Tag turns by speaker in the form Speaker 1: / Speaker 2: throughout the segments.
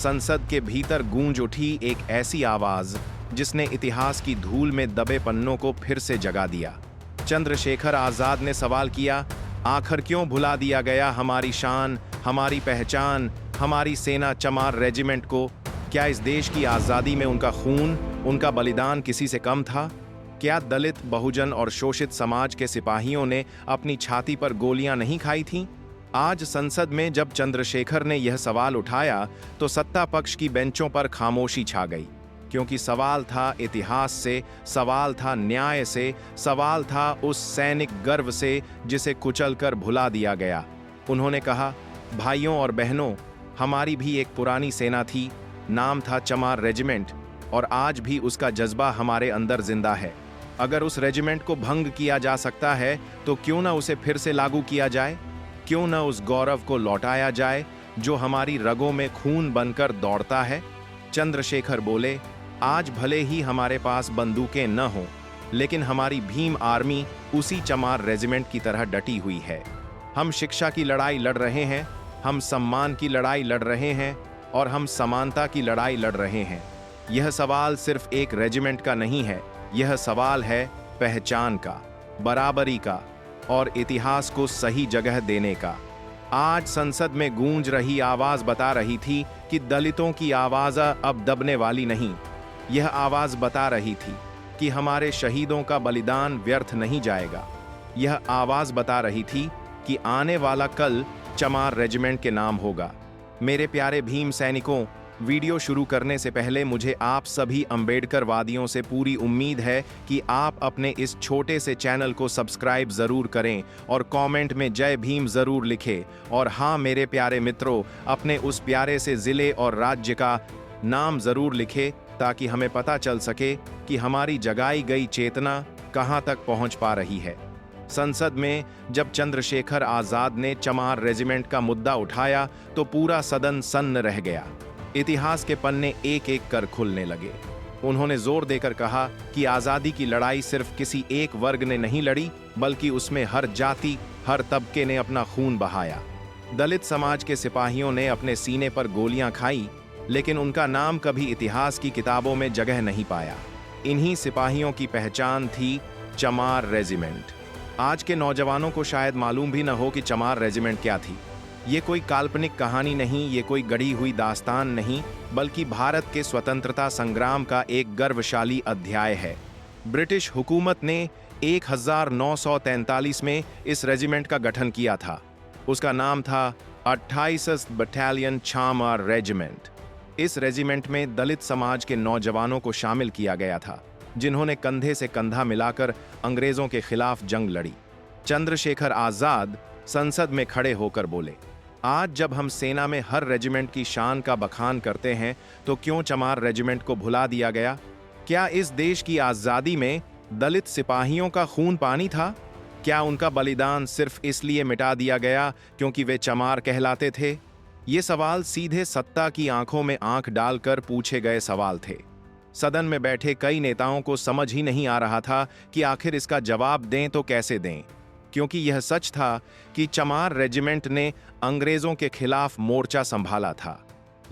Speaker 1: संसद के भीतर गूंज उठी एक ऐसी आवाज जिसने इतिहास की धूल में दबे पन्नों को फिर से जगा दिया। चंद्रशेखर आजाद ने सवाल किया, आखिर क्यों भुला दिया गया हमारी शान, हमारी पहचान, हमारी सेना चमार रेजिमेंट को? क्या इस देश की आज़ादी में उनका खून, उनका बलिदान किसी से कम था? क्या दलित, बहुजन और शोषित समाज के सिपाहियों ने अपनी छाती पर गोलियां नहीं खाई थीं? आज संसद में जब चंद्रशेखर ने यह सवाल उठाया तो सत्ता पक्ष की बेंचों पर खामोशी छा गई, क्योंकि सवाल था इतिहास से, सवाल था न्याय से, सवाल था उस सैनिक गर्व से जिसे कुचलकर भुला दिया गया। उन्होंने कहा, भाइयों और बहनों, हमारी भी एक पुरानी सेना थी, नाम था चमार रेजिमेंट, और आज भी उसका जज्बा हमारे अंदर जिंदा है। अगर उस रेजिमेंट को भंग किया जा सकता है तो क्यों ना उसे फिर से लागू किया जाए? क्यों ना उस गौरव को लौटाया जाए जो हमारी रगों में खून बनकर दौड़ता है? चंद्रशेखर बोले, आज भले ही हमारे पास बंदूकें न हों, लेकिन हमारी भीम आर्मी उसी चमार रेजिमेंट की तरह डटी हुई है। हम शिक्षा की लड़ाई लड़ रहे हैं, हम सम्मान की लड़ाई लड़ रहे हैं, और हम समानता की लड़ाई लड़ रहे हैं। यह सवाल सिर्फ एक रेजिमेंट का नहीं है, यह सवाल है पहचान का, बराबरी का और इतिहास को सही जगह देने का। आज संसद में गूंज रही आवाज बता रही थी कि दलितों की आवाज अब दबने वाली नहीं। यह आवाज बता रही थी कि हमारे शहीदों का बलिदान व्यर्थ नहीं जाएगा। यह आवाज बता रही थी कि आने वाला कल चमार रेजिमेंट के नाम होगा। मेरे प्यारे भीम सैनिकों, वीडियो शुरू करने से पहले मुझे आप सभी अंबेडकरवादियों से पूरी उम्मीद है कि आप अपने इस छोटे से चैनल को सब्सक्राइब जरूर करें और कमेंट में जय भीम जरूर लिखें। और हाँ मेरे प्यारे मित्रों, अपने उस प्यारे से जिले और राज्य का नाम जरूर लिखें ताकि हमें पता चल सके कि हमारी जगाई गई चेतना कहां तक पहुंच पा रही है। संसद में जब चंद्रशेखर आजाद ने चमार रेजिमेंट का मुद्दा उठाया तो पूरा सदन सन्न रह गया। इतिहास के पन्ने एक एक कर खुलने लगे। उन्होंने जोर देकर कहा कि आजादी की लड़ाई सिर्फ किसी एक वर्ग ने नहीं लड़ी, बल्कि उसमें हर जाति, हर तबके ने अपना खून बहाया। दलित समाज के सिपाहियों ने अपने सीने पर गोलियां खाई, लेकिन उनका नाम कभी इतिहास की किताबों में जगह नहीं पाया। इन्हीं सिपाहियों की पहचान थी चमार रेजिमेंट। आज के नौजवानों को शायद मालूम भी न हो कि चमार रेजिमेंट क्या थी। ये कोई काल्पनिक कहानी नहीं, ये कोई गढ़ी हुई दास्तान नहीं, बल्कि भारत के स्वतंत्रता संग्राम का एक गर्वशाली अध्याय है। ब्रिटिश हुकूमत ने 1943 में इस रेजिमेंट का गठन किया था। उसका नाम था 28 बटालियन चमार रेजिमेंट। इस रेजिमेंट में दलित समाज के नौजवानों को शामिल किया गया था, जिन्होंने कंधे से कंधा मिलाकर अंग्रेजों के खिलाफ जंग लड़ी। चंद्रशेखर आजाद संसद में खड़े होकर बोले, आज जब हम सेना में हर रेजिमेंट की शान का बखान करते हैं तो क्यों चमार रेजिमेंट को भुला दिया गया? क्या इस देश की आजादी में दलित सिपाहियों का खून पानी था? क्या उनका बलिदान सिर्फ इसलिए मिटा दिया गया क्योंकि वे चमार कहलाते थे? ये सवाल सीधे सत्ता की आंखों में आंख डालकर पूछे गए सवाल थे। सदन में बैठे कई नेताओं को समझ ही नहीं आ रहा था कि आखिर इसका जवाब दें तो कैसे दें, क्योंकि यह सच था कि चमार रेजिमेंट ने अंग्रेजों के खिलाफ मोर्चा संभाला था।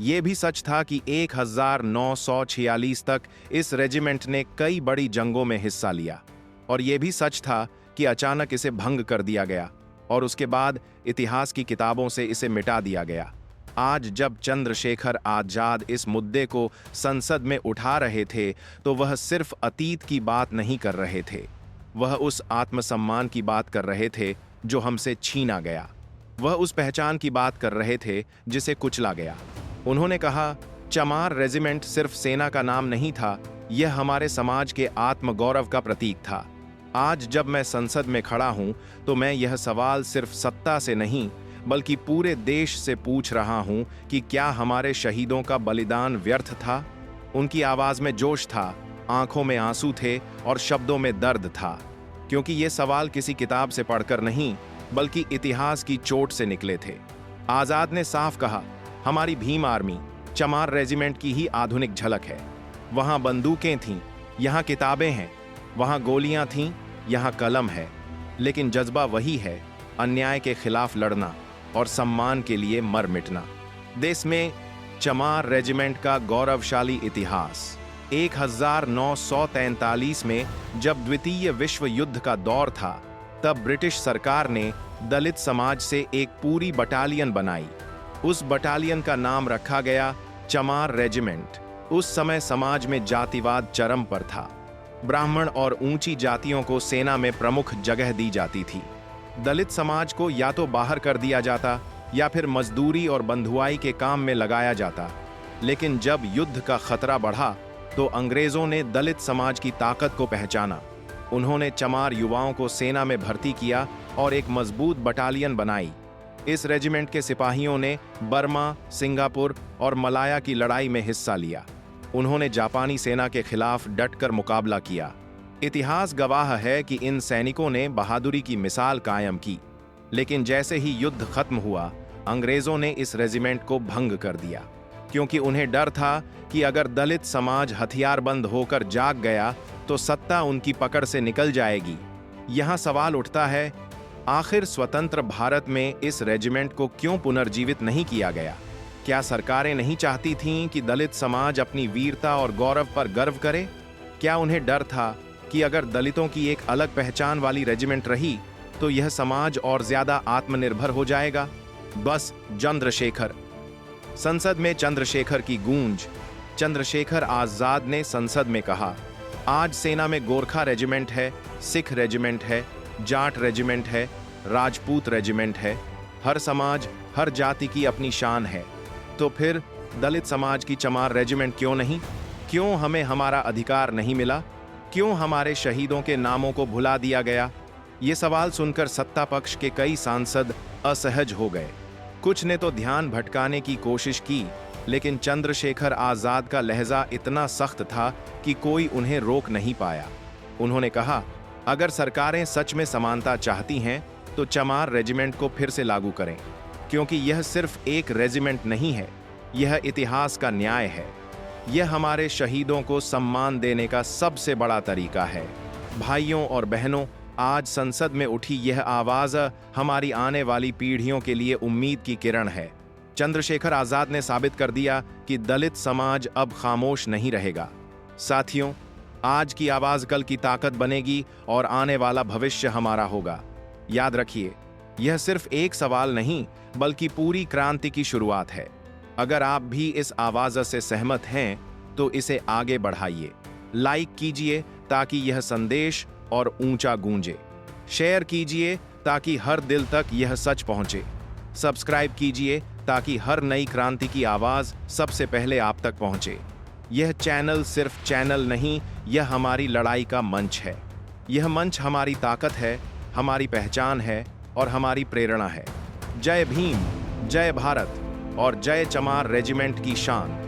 Speaker 1: यह भी सच था कि 1946 तक इस रेजिमेंट ने कई बड़ी जंगों में हिस्सा लिया, और यह भी सच था कि अचानक इसे भंग कर दिया गया और उसके बाद इतिहास की किताबों से इसे मिटा दिया गया। आज जब चंद्रशेखर आजाद इस मुद्दे को संसद में उठा रहे थे तो वह सिर्फ अतीत की बात नहीं कर रहे थे, वह उस आत्मसम्मान की बात कर रहे थे जो हमसे छीना गया। वह उस पहचान की बात कर रहे थे जिसे कुचला गया। उन्होंने कहा, चमार रेजिमेंट सिर्फ सेना का नाम नहीं था, यह हमारे समाज के आत्मगौरव का प्रतीक था। आज जब मैं संसद में खड़ा हूं तो मैं यह सवाल सिर्फ सत्ता से नहीं बल्कि पूरे देश से पूछ रहा हूं कि क्या हमारे शहीदों का बलिदान व्यर्थ था? उनकी आवाज में जोश था, आंखों में आंसू थे और शब्दों में दर्द था, क्योंकि ये सवाल किसी किताब से पढ़कर नहीं बल्कि इतिहास की चोट से निकले थे। आजाद ने साफ कहा, हमारी भीम आर्मी चमार रेजिमेंट की ही आधुनिक झलक है। वहां बंदूकें थीं, यहां किताबें हैं, वहां गोलियां थीं, यहां कलम है, लेकिन जज्बा वही है, अन्याय के खिलाफ लड़ना और सम्मान के लिए मर मिटना। देश में चमार रेजिमेंट का गौरवशाली इतिहास। 1943 में जब द्वितीय विश्व युद्ध का दौर था, तब ब्रिटिश सरकार ने दलित समाज से एक पूरी बटालियन बनाई। उस बटालियन का नाम रखा गया चमार रेजिमेंट। उस समय समाज में जातिवाद चरम पर था। ब्राह्मण और ऊंची जातियों को सेना में प्रमुख जगह दी जाती थी। दलित समाज को या तो बाहर कर दिया जाता या फिर मजदूरी और बंधुआई के काम में लगाया जाता। लेकिन जब युद्ध का खतरा बढ़ा तो अंग्रेजों ने दलित समाज की ताकत को पहचाना। उन्होंने चमार युवाओं को सेना में भर्ती किया और एक मजबूत बटालियन बनाई। इस रेजिमेंट के सिपाहियों ने बर्मा, सिंगापुर और मलाया की लड़ाई में हिस्सा लिया। उन्होंने जापानी सेना के खिलाफ डटकर मुकाबला किया। इतिहास गवाह है कि इन सैनिकों ने बहादुरी की मिसाल कायम की। लेकिन जैसे ही युद्ध खत्म हुआ, अंग्रेजों ने इस रेजिमेंट को भंग कर दिया, क्योंकि उन्हें डर था कि अगर दलित समाज हथियारबंद होकर जाग गया तो सत्ता उनकी पकड़ से निकल जाएगी। यहाँ सवाल उठता है, आखिर स्वतंत्र भारत में इस रेजिमेंट को क्यों पुनर्जीवित नहीं किया गया? क्या सरकारें नहीं चाहती थीं कि दलित समाज अपनी वीरता और गौरव पर गर्व करे? क्या उन्हें डर था कि अगर दलितों की एक अलग पहचान वाली रेजिमेंट रही तो यह समाज और ज्यादा आत्मनिर्भर हो जाएगा? बस चंद्रशेखर। संसद में चंद्रशेखर की गूंज। चंद्रशेखर आजाद ने संसद में कहा, आज सेना में गोरखा रेजिमेंट है, सिख रेजिमेंट है, जाट रेजिमेंट है, राजपूत रेजिमेंट है। हर समाज, हर जाति की अपनी शान है। तो फिर दलित समाज की चमार रेजिमेंट क्यों नहीं? क्यों हमें हमारा अधिकार नहीं मिला? क्यों हमारे शहीदों के नामों को भुला दिया गया? ये सवाल सुनकर सत्ता पक्ष के कई सांसद असहज हो गए। कुछ ने तो ध्यान भटकाने की कोशिश की, लेकिन चंद्रशेखर आजाद का लहजा इतना सख्त था कि कोई उन्हें रोक नहीं पाया। उन्होंने कहा, अगर सरकारें सच में समानता चाहती हैं तो चमार रेजिमेंट को फिर से लागू करें, क्योंकि यह सिर्फ एक रेजिमेंट नहीं है, यह इतिहास का न्याय है। यह हमारे शहीदों को सम्मान देने का सबसे बड़ा तरीका है। भाइयों और बहनों, आज संसद में उठी यह आवाज हमारी आने वाली पीढ़ियों के लिए उम्मीद की किरण है। चंद्रशेखर आजाद ने साबित कर दिया कि दलित समाज अब खामोश नहीं रहेगा। साथियों, आज की आवाज कल की ताकत बनेगी और आने वाला भविष्य हमारा होगा। याद रखिए, यह सिर्फ एक सवाल नहीं, बल्कि पूरी क्रांति की शुरुआत है। अगर आप भी इस आवाज से सहमत हैं तो इसे आगे बढ़ाइए। लाइक कीजिए ताकि यह संदेश और ऊंचा गूंजे। शेयर कीजिए ताकि हर दिल तक यह सच पहुंचे। सब्सक्राइब कीजिए ताकि हर नई क्रांति की आवाज सबसे पहले आप तक पहुंचे। यह चैनल सिर्फ चैनल नहीं, यह हमारी लड़ाई का मंच है। यह मंच हमारी ताकत है, हमारी पहचान है और हमारी प्रेरणा है। जय भीम, जय भारत और जय चमार रेजिमेंट की शान।